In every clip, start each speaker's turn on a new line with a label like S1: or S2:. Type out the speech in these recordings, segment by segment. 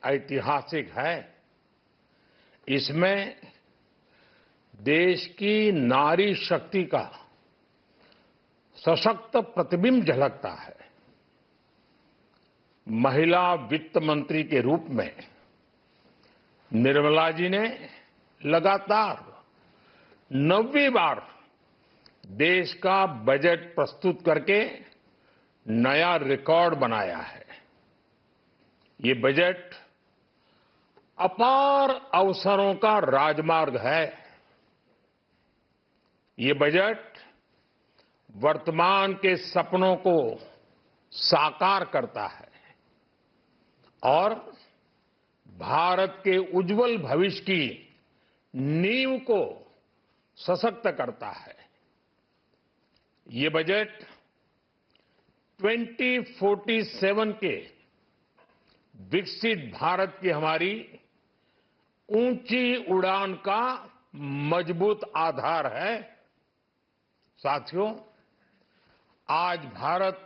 S1: ऐतिहासिक है। इसमें देश की नारी शक्ति का सशक्त प्रतिबिंब झलकता है। महिला वित्त मंत्री के रूप में निर्मला जी ने लगातार 9वीं बार देश का बजट प्रस्तुत करके नया रिकॉर्ड बनाया है। ये बजट अपार अवसरों का राजमार्ग है। ये बजट वर्तमान के सपनों को साकार करता है और भारत के उज्जवल भविष्य की नींव को सशक्त करता है। ये बजट 2047 के विकसित भारत की हमारी ऊंची उड़ान का मजबूत आधार है। साथियों, आज भारत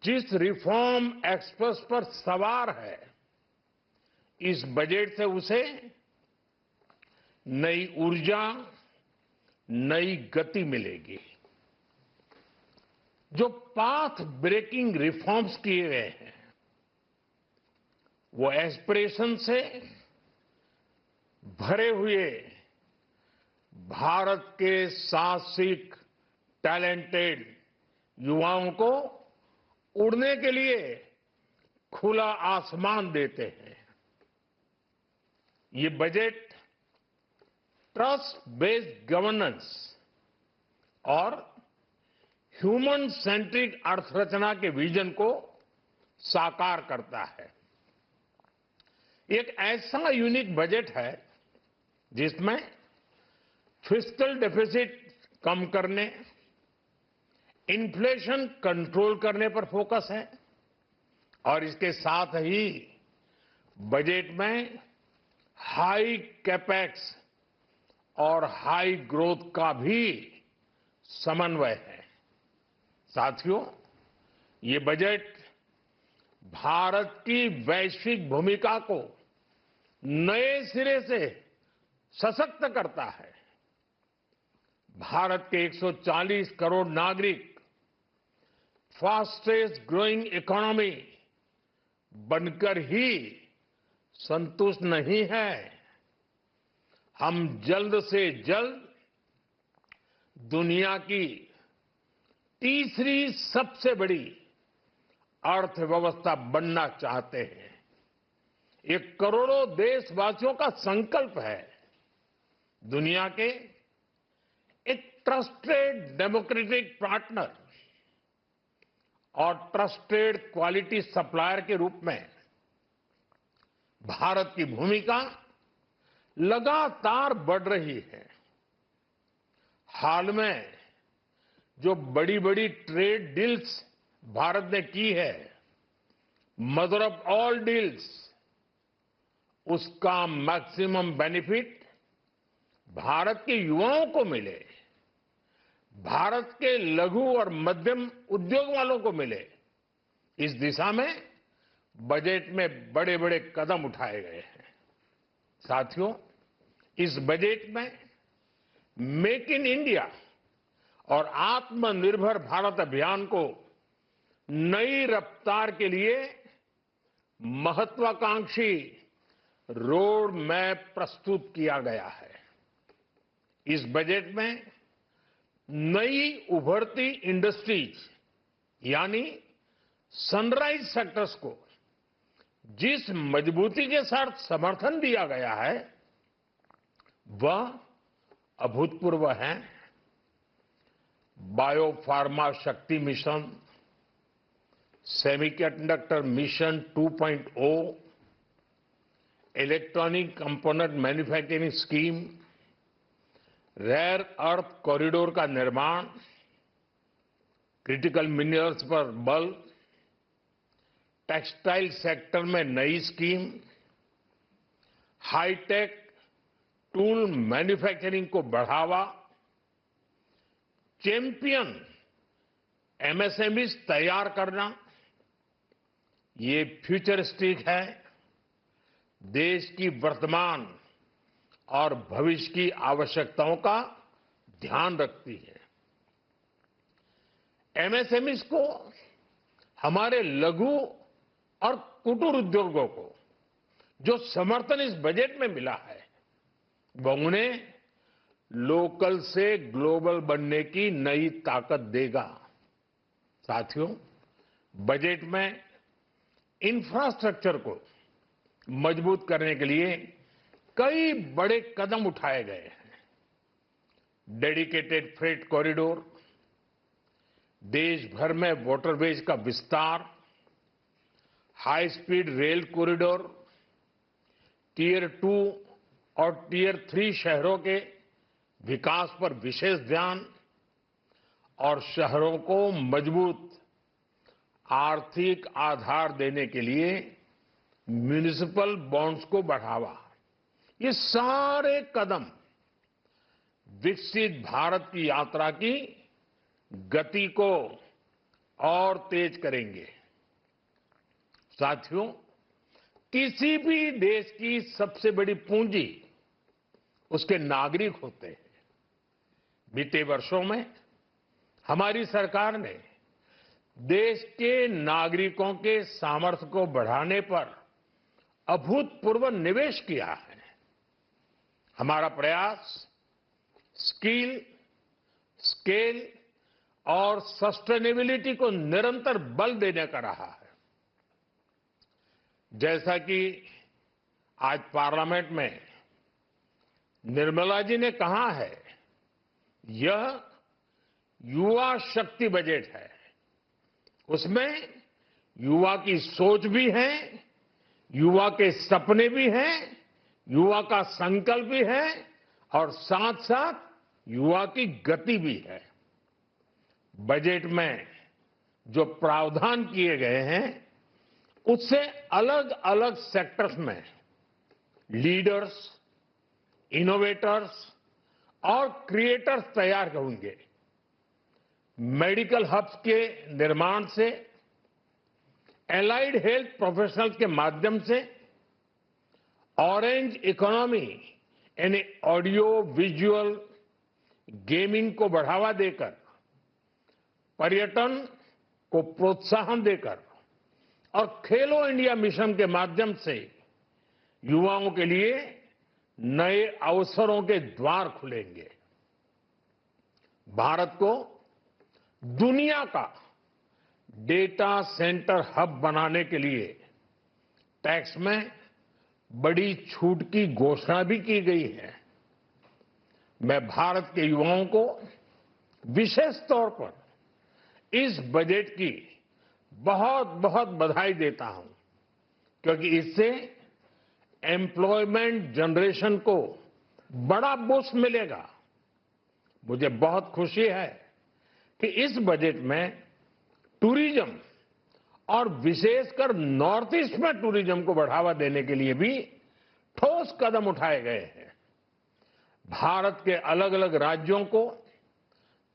S1: जिस रिफॉर्म एक्सप्रेस पर सवार है, इस बजट से उसे नई ऊर्जा, नई गति मिलेगी। जो पाथ ब्रेकिंग रिफॉर्म्स किए गए हैं, वो एस्पिरेशन से भरे हुए भारत के साहसिक, टैलेंटेड युवाओं को उड़ने के लिए खुला आसमान देते हैं। ये बजट ट्रस्ट बेस्ड गवर्नेंस और ह्यूमन सेंट्रिक अर्थरचना के विजन को साकार करता है। एक ऐसा यूनिक बजट है जिसमें फिस्कल डेफिसिट कम करने, इन्फ्लेशन कंट्रोल करने पर फोकस है और इसके साथ ही बजट में हाई कैपेक्स और हाई ग्रोथ का भी समन्वय है। साथियों, ये बजट भारत की वैश्विक भूमिका को नए सिरे से सशक्त करता है। भारत के 140 करोड़ नागरिक फास्टेस्ट ग्रोइंग इकोनॉमी बनकर ही संतुष्ट नहीं है। हम जल्द से जल्द दुनिया की तीसरी सबसे बड़ी अर्थव्यवस्था बनना चाहते हैं। ये करोड़ों देशवासियों का संकल्प है। दुनिया के एक ट्रस्टेड डेमोक्रेटिक पार्टनर और ट्रस्टेड क्वालिटी सप्लायर के रूप में भारत की भूमिका लगातार बढ़ रही है। हाल में जो बड़ी बड़ी ट्रेड डील्स भारत ने की है, मदर ऑफ ऑल डील्स, उसका मैक्सिमम बेनिफिट भारत के युवाओं को मिले, भारत के लघु और मध्यम उद्योग वालों को मिले। इस दिशा में बजट में बड़े बड़े कदम उठाए गए हैं। साथियों, इस बजट में मेक इन इंडिया और आत्मनिर्भर भारत अभियान को नई रफ्तार के लिए महत्वाकांक्षी रोड मैप प्रस्तुत किया गया है। इस बजट में नई उभरती इंडस्ट्रीज यानी सनराइज सेक्टर्स को जिस मजबूती के साथ समर्थन दिया गया है, वह अभूतपूर्व है। Bio pharma Shakti mission, semiconductor mission 2.0, electronic component manufacturing scheme, rare earth corridor का निर्माण, क्रिटिकल मिनरल्स पर बल, टेक्सटाइल सेक्टर में नई स्कीम, हाईटेक टूल मैन्युफैक्चरिंग को बढ़ावा, चैंपियन एमएसएमईज तैयार करना, ये फ्यूचरिस्टिक है। देश की वर्तमान और भविष्य की आवश्यकताओं का ध्यान रखती है। एमएसएमईज को, हमारे लघु और कुटीर उद्योगों को जो समर्थन इस बजट में मिला है, वो उन्हें लोकल से ग्लोबल बनने की नई ताकत देगा। साथियों, बजट में इंफ्रास्ट्रक्चर को मजबूत करने के लिए कई बड़े कदम उठाए गए हैं। डेडिकेटेड फ्रेट कॉरिडोर, देश भर में वाटरवेज का विस्तार, high speed rail corridor, tier 2 और टियर 3 शहरों के विकास पर विशेष ध्यान और शहरों को मजबूत आर्थिक आधार देने के लिए म्युनिसिपल बॉन्ड्स को बढ़ावा। ये सारे कदम विकसित भारत की यात्रा की गति को और तेज करेंगे। साथियों, किसी भी देश की सबसे बड़ी पूंजी उसके नागरिक होते हैं। बीते वर्षों में हमारी सरकार ने देश के नागरिकों के सामर्थ्य को बढ़ाने पर अभूतपूर्व निवेश किया है। हमारा प्रयास स्किल, स्केल और सस्टेनेबिलिटी को निरंतर बल देने का रहा है। जैसा कि आज पार्लियामेंट में निर्मला जी ने कहा है, यह युवा शक्ति बजट है। उसमें युवा की सोच भी है, युवा के सपने भी हैं, युवा का संकल्प भी है और साथ साथ युवा की गति भी है। बजट में जो प्रावधान किए गए हैं, उससे अलग अलग सेक्टर्स में लीडर्स, इनोवेटर्स और क्रिएटर्स तैयार होंगे। मेडिकल हब्स के निर्माण से, एलाइड हेल्थ प्रोफेशनल्स के माध्यम से, ऑरेंज इकोनॉमी यानी ऑडियो विजुअल गेमिंग को बढ़ावा देकर, पर्यटन को प्रोत्साहन देकर और खेलो इंडिया मिशन के माध्यम से युवाओं के लिए नए अवसरों के द्वार खुलेंगे। भारत को दुनिया का डेटा सेंटर हब बनाने के लिए टैक्स में बड़ी छूट की घोषणा भी की गई है। मैं भारत के युवाओं को विशेष तौर पर इस बजट की बहुत बहुत बधाई देता हूं, क्योंकि इससे एम्प्लॉयमेंट जनरेशन को बड़ा बूस्ट मिलेगा। मुझे बहुत खुशी है कि इस बजट में टूरिज्म और विशेषकर नॉर्थ ईस्ट में टूरिज्म को बढ़ावा देने के लिए भी ठोस कदम उठाए गए हैं। भारत के अलग अलग राज्यों को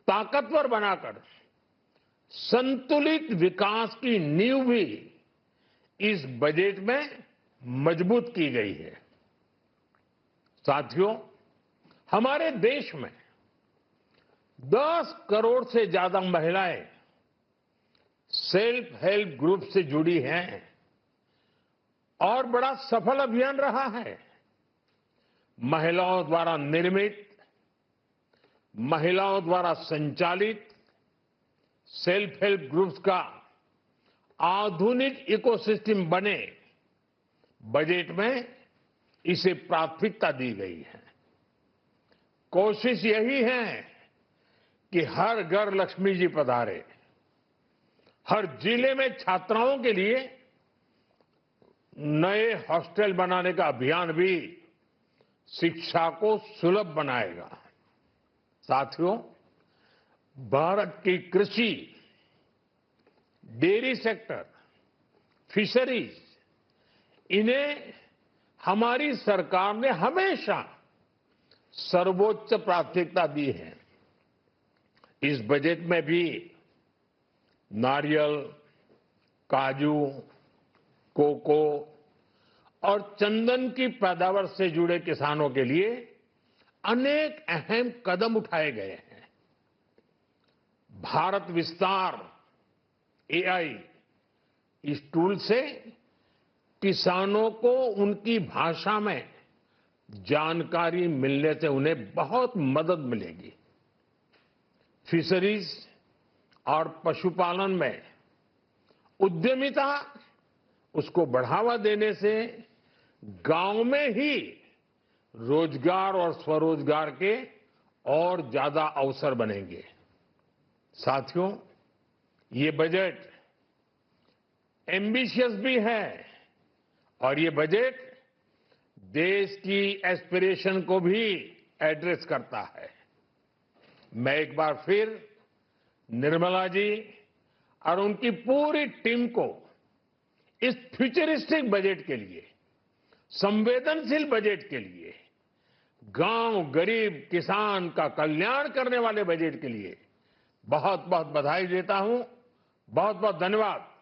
S1: ताकतवर बनाकर संतुलित विकास की नींव भी इस बजट में मजबूत की गई है। साथियों, हमारे देश में 10 करोड़ से ज्यादा महिलाएं सेल्फ हेल्प ग्रुप से जुड़ी हैं और बड़ा सफल अभियान रहा है। महिलाओं द्वारा निर्मित, महिलाओं द्वारा संचालित सेल्फ हेल्प ग्रुप्स का आधुनिक इकोसिस्टम बने, बजट में इसे प्राथमिकता दी गई है। कोशिश यही है कि हर घर लक्ष्मी जी पधारे। हर जिले में छात्राओं के लिए नए हॉस्टल बनाने का अभियान भी शिक्षा को सुलभ बनाएगा। साथियों, भारत की कृषि, डेयरी सेक्टर, फिशरीज, इन्हें हमारी सरकार ने हमेशा सर्वोच्च प्राथमिकता दी है। इस बजट में भी नारियल, काजू, कोको और चंदन की पैदावार से जुड़े किसानों के लिए अनेक अहम कदम उठाए गए हैं। भारत विस्तार एआई इस टूल से किसानों को उनकी भाषा में जानकारी मिलने से उन्हें बहुत मदद मिलेगी। फिशरीज और पशुपालन में उद्यमिता उसको बढ़ावा देने से गांव में ही रोजगार और स्वरोजगार के और ज्यादा अवसर बनेंगे। साथियों, ये बजट एम्बिशियस भी है और ये बजट देश की एस्पिरेशन को भी एड्रेस करता है। मैं एक बार फिर निर्मला जी और उनकी पूरी टीम को इस फ्यूचरिस्टिक बजट के लिए, संवेदनशील बजट के लिए, गांव, गरीब, किसान का कल्याण करने वाले बजट के लिए बहुत बहुत बधाई देता हूं। बहुत बहुत धन्यवाद।